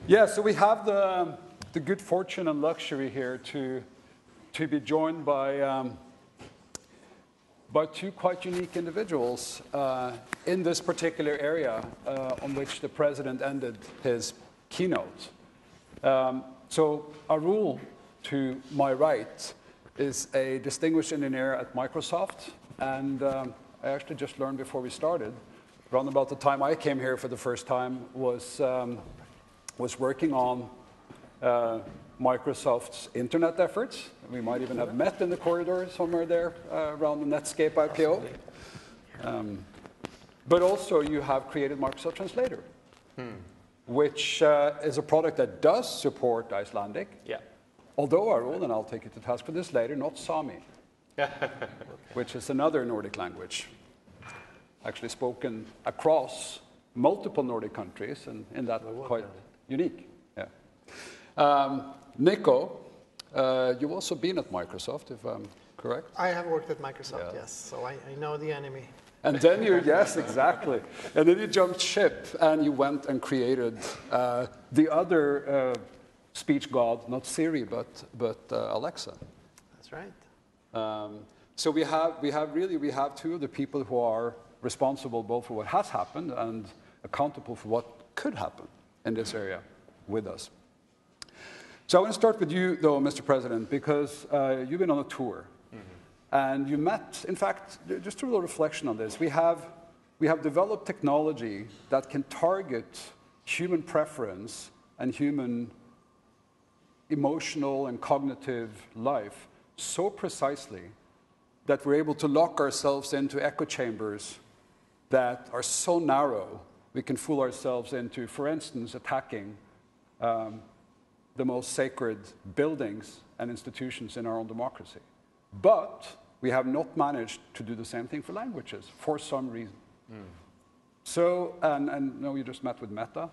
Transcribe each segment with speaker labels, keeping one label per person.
Speaker 1: Yeah, so we have the good fortune and luxury here to be joined by two quite unique individuals in this particular area on which the president ended his keynote. So Arul, to my right, is a distinguished engineer at Microsoft, and I actually just learned before we started, around about the time I came here for the first time, was working on Microsoft's internet efforts. We might even have met in the corridor somewhere there around the Netscape IPO. But also you have created Microsoft Translator, which is a product that does support Icelandic.
Speaker 2: Yeah.
Speaker 1: Although Arul, and I'll take you to task for this later, not Sami, which is another Nordic language, actually spoken across multiple Nordic countries, and in that quite unique. Yeah. Nico, you've also been at Microsoft, if I'm correct?
Speaker 3: I have worked at Microsoft, yes, so I know the enemy.
Speaker 1: And then you, yes, exactly. And then you jumped ship and you went and created the other speech god, not Siri, but Alexa.
Speaker 3: That's right.
Speaker 1: So we have two of the people who are responsible both for what has happened and accountable for what could happen in this area with us. So I want to start with you, though, Mr. President, because you've been on a tour. And you met, in fact, just a little reflection on this. We have developed technology that can target human preference and human emotional and cognitive life so precisely that we're able to lock ourselves into echo chambers that are so narrow we can fool ourselves into, for instance, attacking the most sacred buildings and institutions in our own democracy. But we have not managed to do the same thing for languages, for some reason. So, and no, you just met with Meta.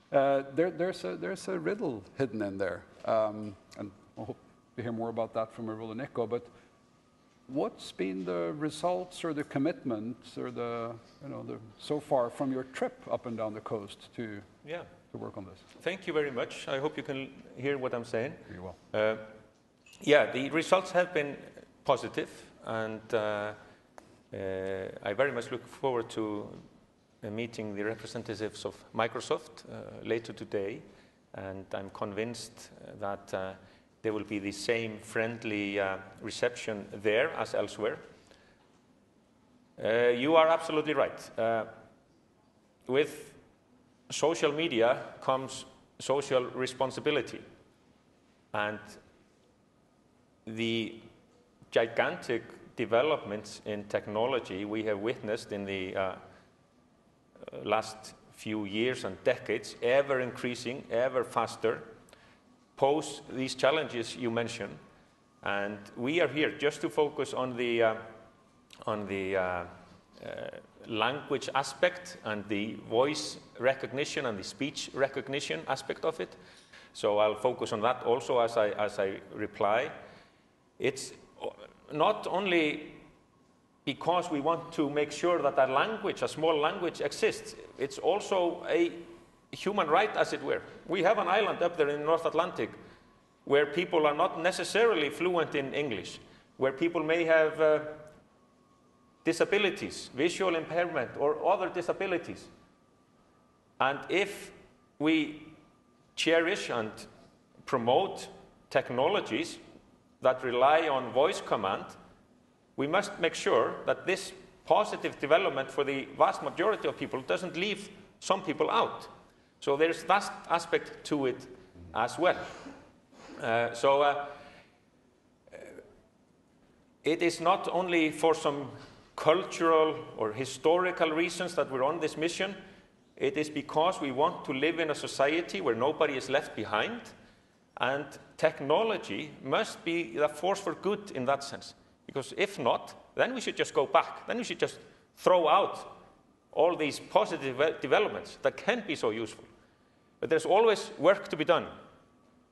Speaker 1: There's a riddle hidden in there. And I hope to hear more about that from Arul and Nico. But what's been the results or the commitments or the so far from your trip up and down the coast to work on this?
Speaker 2: Thank you very much. I hope you can hear what I'm saying.
Speaker 1: Very well.
Speaker 2: Yeah, the results have been positive, and I very much look forward to meeting the representatives of Microsoft later today, and I'm convinced that there will be the same friendly reception there as elsewhere. You are absolutely right. With social media comes social responsibility, and the gigantic developments in technology we have witnessed in the last few years and decades, ever increasing, ever faster, pose these challenges you mentioned. And we are here just to focus on the language aspect and the voice recognition and the speech recognition aspect of it. So I'll focus on that also as I reply. It's not only because we want to make sure that a language, a small language, exists. It's also a human right, as it were. We have an island up there in the North Atlantic where people are not necessarily fluent in English, where people may have disabilities, visual impairment, or other disabilities. And if we cherish and promote technologies that rely on voice command, we must make sure that this positive development for the vast majority of people doesn't leave some people out. So there's that aspect to it as well. It is not only for some cultural or historical reasons that we're on this mission. It is because we want to live in a society where nobody is left behind, and technology must be the force for good in that sense. Because if not, then we should just go back. Then we should just throw out all these positive developments that can be so useful. But there's always work to be done.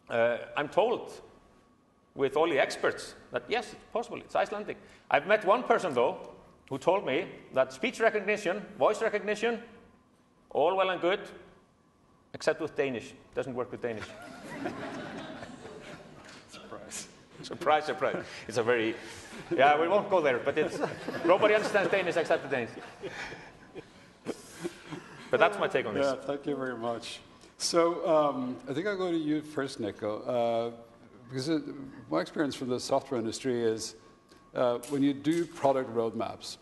Speaker 2: I'm told with all the experts that yes, it's possible, it's Icelandic. I've met one person though who told me that speech recognition, voice recognition, all well and good, except with Danish. Doesn't work with Danish.
Speaker 1: Surprise.
Speaker 2: Surprise, surprise. It's a very, yeah, we won't go there, but it's, nobody understands Danish except the Danes. But that's my take on this.
Speaker 1: Yeah, thank you very much. So I think I'll go to you first, Nico, because my experience from the software industry is when you do product roadmaps,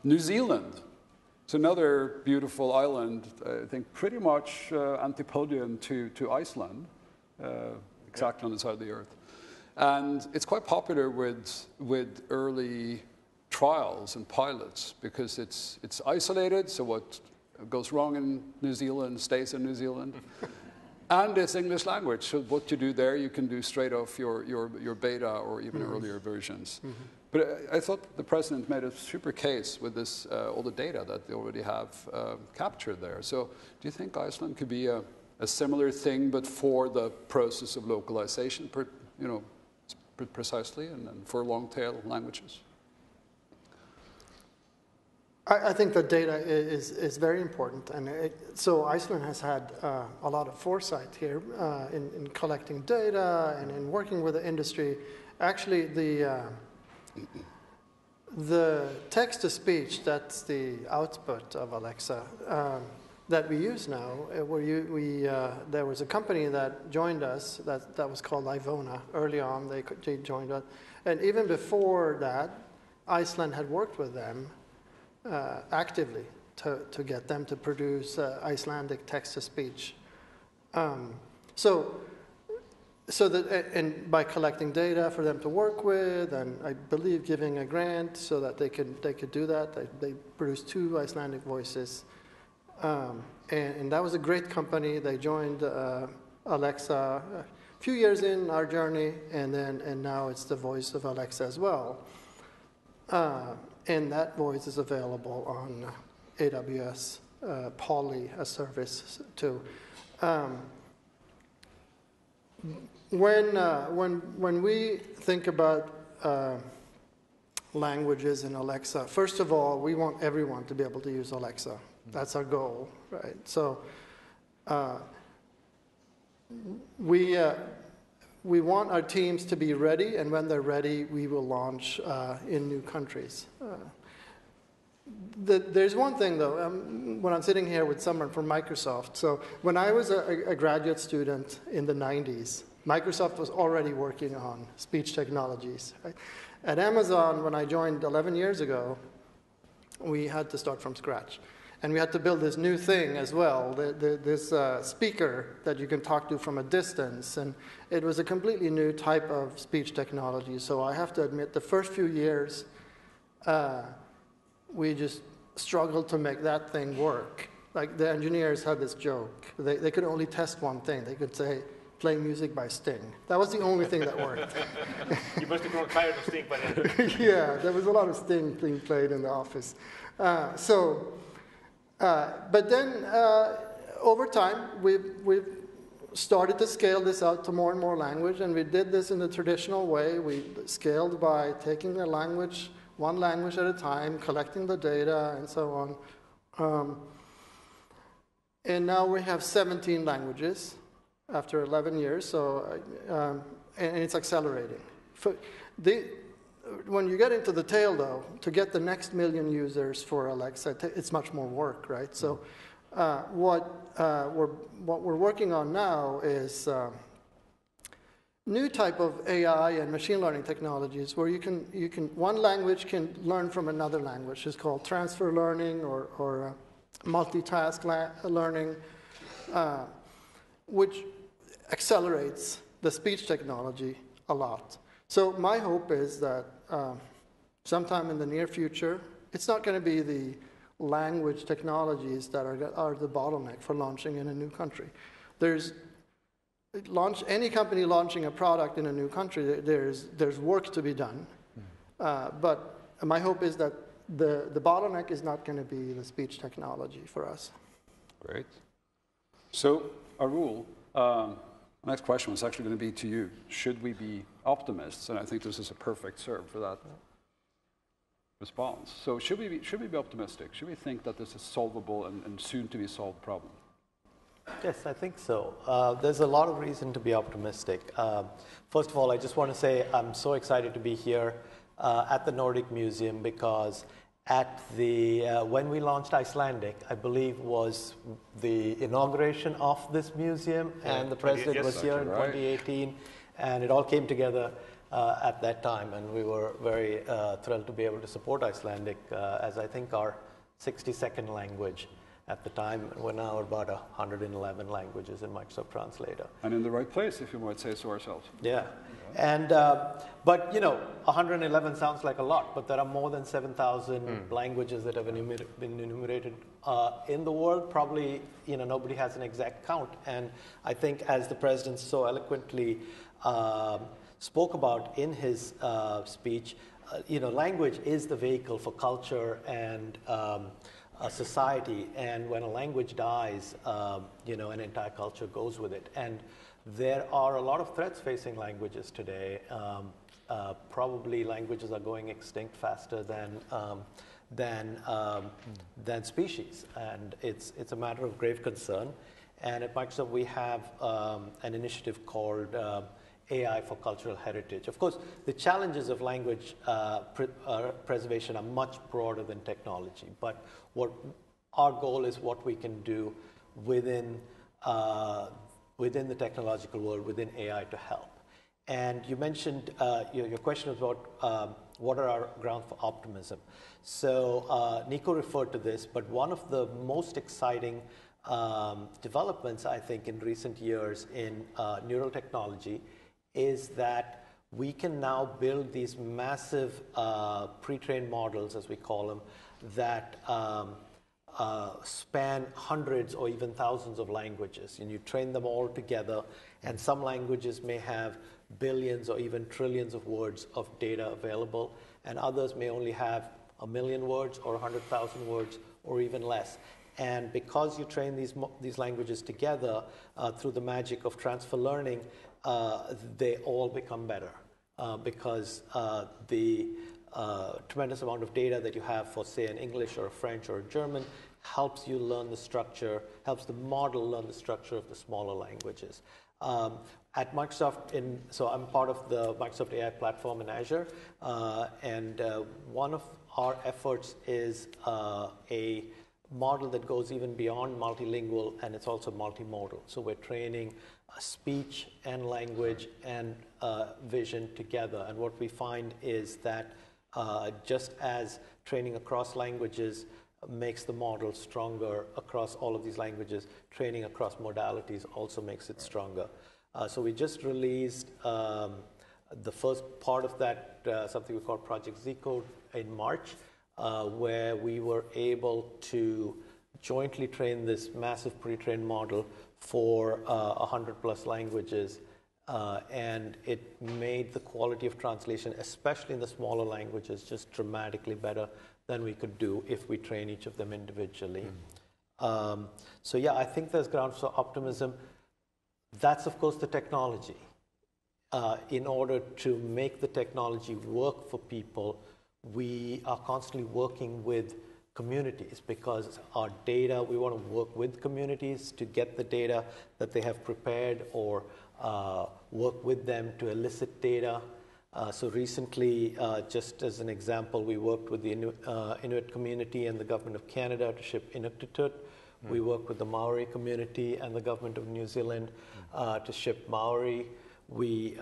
Speaker 1: New Zealand, it's another beautiful island, I think pretty much antipodium to Iceland, exactly on the side of the earth. And it's quite popular with early trials and pilots because it's isolated, so what goes wrong in New Zealand stays in New Zealand. And it's English language, so what you do there you can do straight off your beta or even earlier versions. But I thought the president made a super case with this, all the data that they already have captured there. So do you think Iceland could be a similar thing, but for the process of localization, precisely, and for long-tail languages?
Speaker 3: I think that data is very important, and so Iceland has had a lot of foresight here in collecting data and in working with the industry. Actually, the text-to-speech, that's the output of Alexa, that we use now, there was a company that joined us that was called Ivona. Early on, they joined us. And even before that, Iceland had worked with them actively to get them to produce Icelandic text-to-speech. So that, and by collecting data for them to work with, and I believe giving a grant so that they could do that, they produced 2 Icelandic voices. And that was a great company. They joined Alexa a few years in our journey, and now it's the voice of Alexa as well. And that voice is available on AWS Poly, a service too. When we think about languages in Alexa, first of all, we want everyone to be able to use Alexa. That's our goal, right? So we want our teams to be ready, and when they're ready, we will launch in new countries. There's one thing, though, when I'm sitting here with someone from Microsoft. So when I was a graduate student in the 90s, Microsoft was already working on speech technologies. Right? At Amazon, when I joined 11 years ago, we had to start from scratch. And we had to build this new thing as well, this speaker that you can talk to from a distance. And it was a completely new type of speech technology. So I have to admit, the first few years, we just struggled to make that thing work. Like, the engineers had this joke. They could only test one thing. They could say, play music by Sting. That was the only thing that worked.
Speaker 2: You must have grown tired of Sting by then.
Speaker 3: Yeah, there was a lot of Sting being played in the office. But then, over time, we've started to scale this out to more and more language, and we did this in the traditional way. We scaled by taking a language, one language at a time, collecting the data, and so on. And now we have 17 languages after 11 years, so, and it's accelerating. When you get into the tail, though, to get the next million users for Alexa, it's much more work, right? So what we're working on now is new type of AI and machine learning technologies where one language can learn from another language. It's called transfer learning or multitask learning, which accelerates the speech technology a lot. So my hope is that sometime in the near future, it's not going to be the language technologies that are the bottleneck for launching in a new country. Any company launching a product in a new country, there's work to be done. But my hope is that the bottleneck is not going to be the speech technology for us.
Speaker 1: Great. So, Arul, next question was actually going to be to you. Should we be optimists? And I think this is a perfect serve for that response. So should we be optimistic? Should we think that this is solvable and soon to be solved problem?
Speaker 4: Yes, I think so. There's a lot of reason to be optimistic. First of all, I just want to say I'm so excited to be here at the Nordic Museum because at the when we launched Icelandic, I believe was the inauguration of this museum, and the president was here in 2018, and it all came together at that time, and we were very thrilled to be able to support Icelandic as I think our 62nd language at the time. We're now about 111 languages in Microsoft Translator.
Speaker 1: And in the right place, if you might say so ourselves.
Speaker 4: Yeah. And, but, 111 sounds like a lot, but there are more than 7,000 languages that have been enumerated in the world. Probably, nobody has an exact count. And I think as the president so eloquently spoke about in his speech, language is the vehicle for culture and a society, and when a language dies, an entire culture goes with it. And there are a lot of threats facing languages today. Probably languages are going extinct faster than species, and it's a matter of grave concern. And at Microsoft, we have an initiative called AI for Cultural Heritage. Of course, the challenges of language preservation are much broader than technology, but what our goal is what we can do within the technological world, within AI to help. And you mentioned, your question was about what are our grounds for optimism. So Nico referred to this, but one of the most exciting developments, I think, in recent years in neural technology is that we can now build these massive pre-trained models, as we call them, that span hundreds or even thousands of languages. And you train them all together, and some languages may have billions or even trillions of words of data available, and others may only have 1 million words or 100,000 words or even less. And because you train these languages together through the magic of transfer learning, they all become better because the tremendous amount of data that you have for, say, an English or a French or a German helps you learn the structure, helps the model learn the structure of the smaller languages. At Microsoft, so I'm part of the Microsoft AI platform in Azure, and one of our efforts is a model that goes even beyond multilingual, and it's also multimodal. So we're training speech and language and vision together. And what we find is that just as training across languages makes the model stronger across all of these languages, training across modalities also makes it stronger. So we just released the first part of that, something we call Project Z Code, in March, where we were able to jointly train this massive pre-trained model for 100 plus languages, and it made the quality of translation, especially in the smaller languages, just dramatically better than we could do if we train each of them individually. So yeah, I think there's grounds for optimism. That's, of course, the technology. In order to make the technology work for people, we are constantly working with communities because our data, we want to work with communities to get the data that they have prepared or work with them to elicit data. So recently, just as an example, we worked with the Inuit community and the government of Canada to ship Inuktitut. We worked with the Maori community and the government of New Zealand to ship Maori. We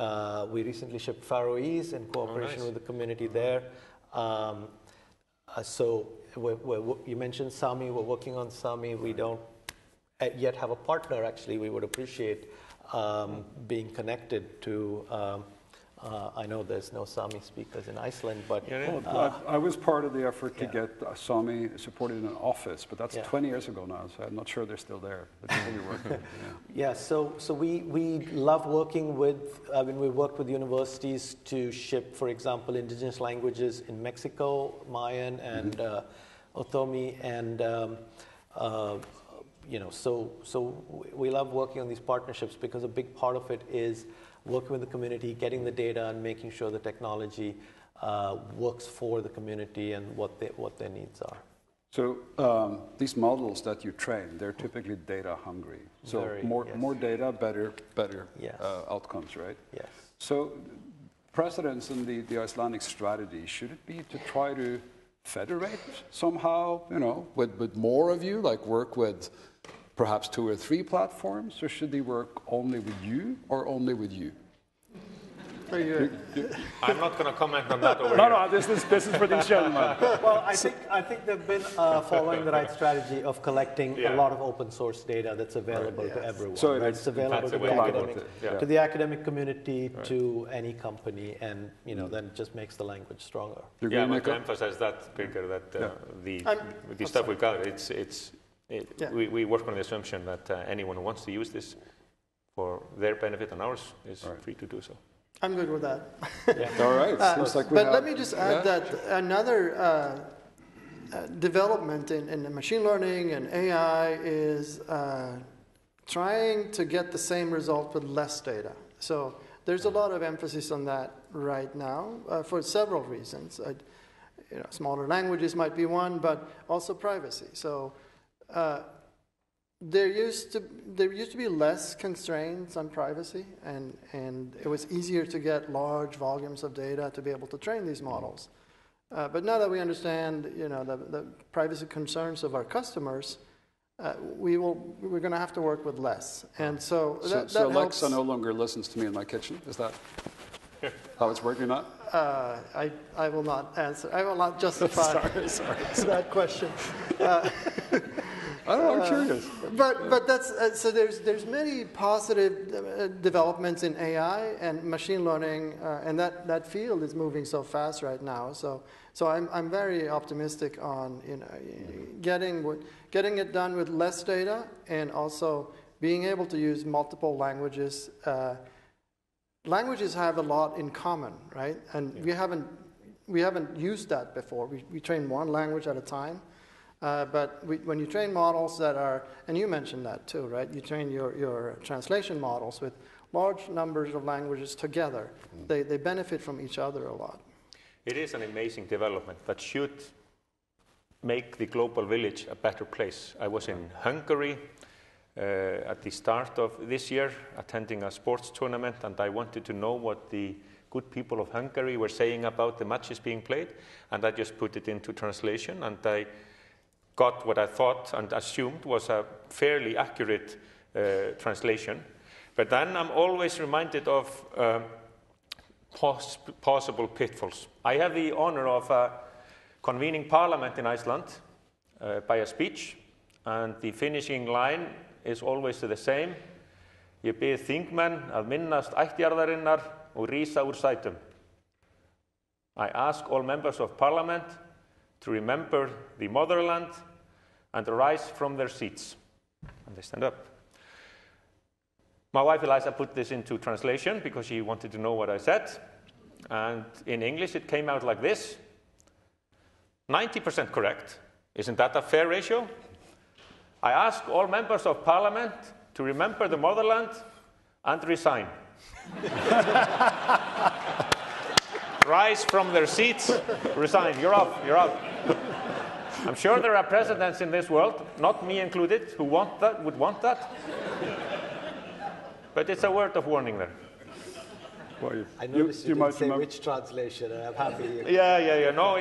Speaker 4: recently shipped Faroese in cooperation with the community there. So you mentioned Sami. We're working on Sami. We don't yet have a partner. Actually, we would appreciate being connected to. I know there's no Sami speakers in Iceland, but
Speaker 1: I was part of the effort to get Sami supported in an office, but that's 20 years ago now, so I'm not sure they're still there. But
Speaker 4: so we love working with. I mean, we worked with universities to ship, for example, indigenous languages in Mexico, Mayan and Otomi, and so we love working on these partnerships because a big part of it is working with the community, getting the data, and making sure the technology works for the community and what their needs are.
Speaker 1: So these models that you train, they're typically data hungry. So more data, better outcomes, right?
Speaker 4: Yes.
Speaker 1: So precedence in the Icelandic strategy, should it be to try to federate somehow, with more of you, like work with perhaps 2 or 3 platforms, or should they work only with you or only with you?
Speaker 2: I'm not going to comment on that over here.
Speaker 1: No, this is for these gentlemen.
Speaker 4: Well, I think they've been following the right strategy of collecting a lot of open source data that's available to everyone.
Speaker 1: So
Speaker 4: it's available to the academic community, to any company, and then it just makes the language stronger.
Speaker 2: Yeah, I want to emphasize that, Birger, that the stuff we got, we work on the assumption that anyone who wants to use this for their benefit and ours is free to do so.
Speaker 3: I'm good with that.
Speaker 1: All right. Seems like
Speaker 3: let me just add that another development in machine learning and AI is trying to get the same result with less data. So there's a lot of emphasis on that right now for several reasons. Smaller languages might be one, but also privacy. So there used to be less constraints on privacy, and it was easier to get large volumes of data to be able to train these models. But now that we understand, the privacy concerns of our customers, we're going to have to work with less, and so that
Speaker 1: Alexa no longer listens to me in my kitchen. Is that how it's working now?
Speaker 3: I will not answer. I will not justify that question.
Speaker 1: I don't know, I'm curious.
Speaker 3: But that's so. There's many positive developments in AI and machine learning, and that field is moving so fast right now. So I'm very optimistic on getting it done with less data, and also being able to use multiple languages. Languages have a lot in common, right? And we haven't used that before. We train one language at a time. But when you train models that are, and you mentioned that too, right? You train your translation models with large numbers of languages together. They benefit from each other a lot.
Speaker 2: It is an amazing development that should make the global village a better place. I was in Hungary at the start of this year, attending a sports tournament, and I wanted to know what the good people of Hungary were saying about the matches being played, and I just put it into translation, and I got what I thought and assumed was a fairly accurate translation. But then I'm always reminded of possible pitfalls. I have the honor of convening parliament in Iceland by a speech, and the finishing line is always the same. Ég bið þingmenn að minnast ættjarðarinnar og rísa úr sætum. I ask all members of parliament to remember the motherland and rise from their seats. And they stand up. My wife Eliza put this into translation because she wanted to know what I said. And in English it came out like this. 90% correct. Isn't that a fair ratio? I ask all members of parliament to remember the motherland and resign. Rise from their seats, resign. You're out. I'm sure there are presidents in this world, not me included, who would want that. But it's a word of warning there.
Speaker 1: Well,
Speaker 4: I noticed you didn't say which translation, and I'm happy.
Speaker 2: Yeah. No,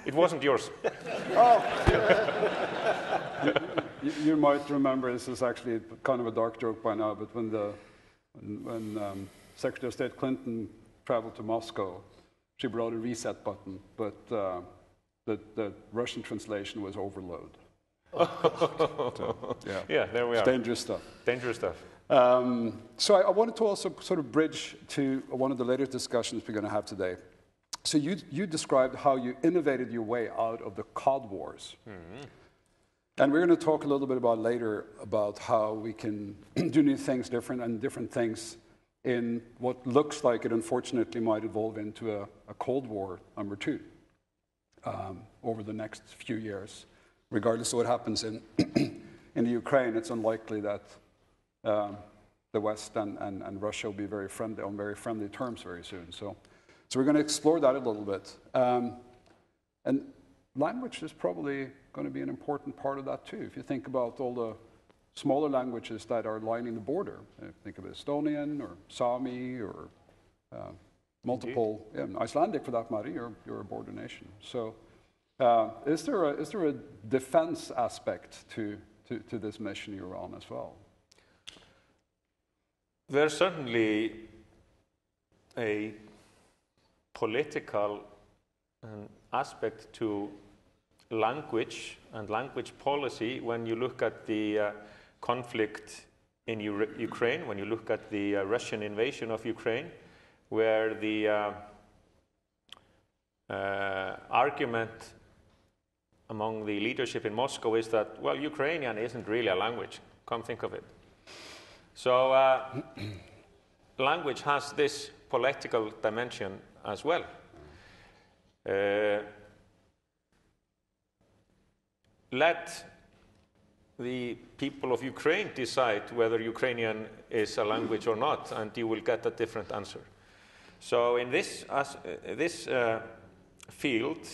Speaker 2: it wasn't yours.
Speaker 1: You might remember, this is actually kind of a dark joke by now, but when Secretary of State Clinton traveled to Moscow, she brought a reset button, but the Russian translation was overload. So,
Speaker 2: yeah, there we are.
Speaker 1: It's dangerous stuff.
Speaker 2: Dangerous stuff.
Speaker 1: So I wanted to also sort of bridge to one of the later discussions we're going to have today. So you described how you innovated your way out of the COD wars. Mm-hmm. And we're going to talk a little bit about later about how we can do new things different things in what looks like it unfortunately might evolve into a Cold War number 2 over the next few years. Regardless of what happens in the Ukraine, it's unlikely that the West and Russia will be very friendly on very friendly terms very soon. So we're going to explore that a little bit. And language is probably going to be an important part of that too. If you think about all the smaller languages that are lining the border, think of Estonian or Sami or multiple, Icelandic for that matter, you're a border nation. So is there a defense aspect to this mission you're on as well?
Speaker 2: There's certainly a political aspect to language and language policy when you look at the conflict in Ukraine, when you look at the Russian invasion of Ukraine, where the argument among the leadership in Moscow is that, well, Ukrainian isn't really a language, come think of it. So language has this political dimension as well. Let the people of Ukraine decide whether Ukrainian is a language or not, and you will get a different answer. So in this field,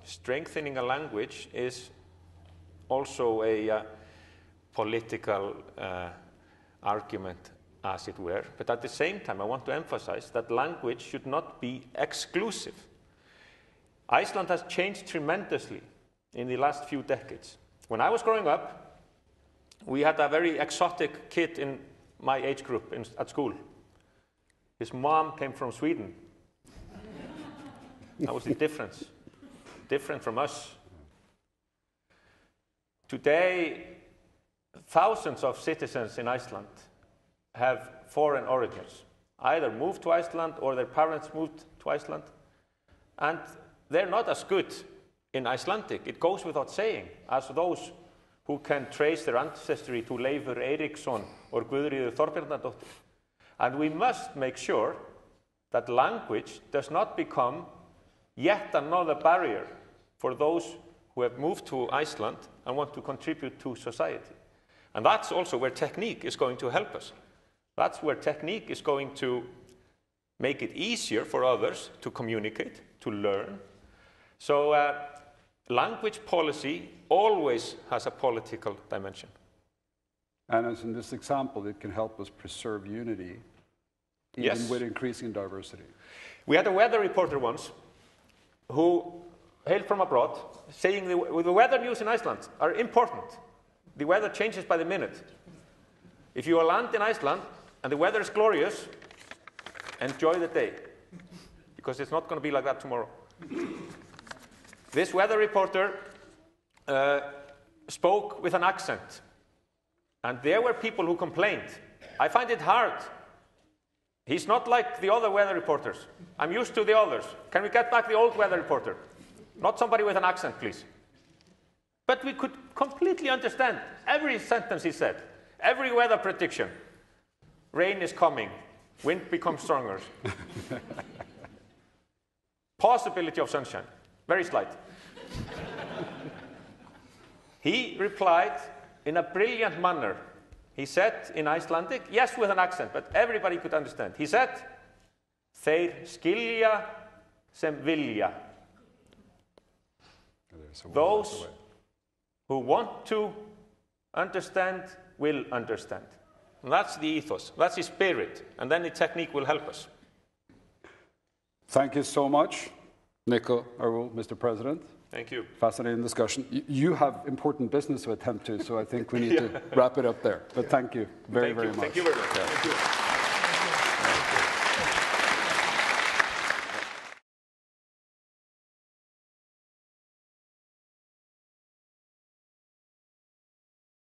Speaker 2: strengthening a language is also a political argument, as it were. But at the same time, I want to emphasize that language should not be exclusive. Iceland has changed tremendously in the last few decades. When I was growing up, we had a very exotic kid in my age group at school. His mom came from Sweden. That was the difference. Different from us. Today, thousands of citizens in Iceland have foreign origins. Either moved to Iceland or their parents moved to Iceland. And they're not as good in Icelandic, it goes without saying, as those who can trace their ancestry to Leifur Eiríksson or Guðríður Þorbjarnardóttir. And we must make sure that language does not become yet another barrier for those who have moved to Iceland and want to contribute to society. And that's also where technique is going to help us. That's where technique is going to make it easier for others to communicate, to learn. So language policy always has a political dimension.
Speaker 1: And as in this example, it can help us preserve unity, even with increasing diversity.
Speaker 2: We had a weather reporter once who hailed from abroad, saying the weather news in Iceland are important. The weather changes by the minute. If you land in Iceland and the weather is glorious, enjoy the day, because it's not going to be like that tomorrow. This weather reporter spoke with an accent, and there were people who complained. I find it hard. He's not like the other weather reporters. I'm used to the others. Can we get back the old weather reporter? Not somebody with an accent, please. But we could completely understand every sentence he said, every weather prediction. Rain is coming, wind becomes stronger. Possibility of sunshine, very slight. He replied in a brilliant manner. He said in Icelandic, yes, with an accent, but everybody could understand. He said, þeir skilja sem vilja. Those who want to understand will understand. And that's the ethos, that's the spirit, and then the technique will help us.
Speaker 1: Thank you so much, Nico, Arul, Mr. President.
Speaker 2: Thank you.
Speaker 1: Fascinating discussion. You have important business to attend to, so I think we need to wrap it up there. But thank you very much.
Speaker 2: Thank you very much.
Speaker 1: Yeah.
Speaker 2: Thank you.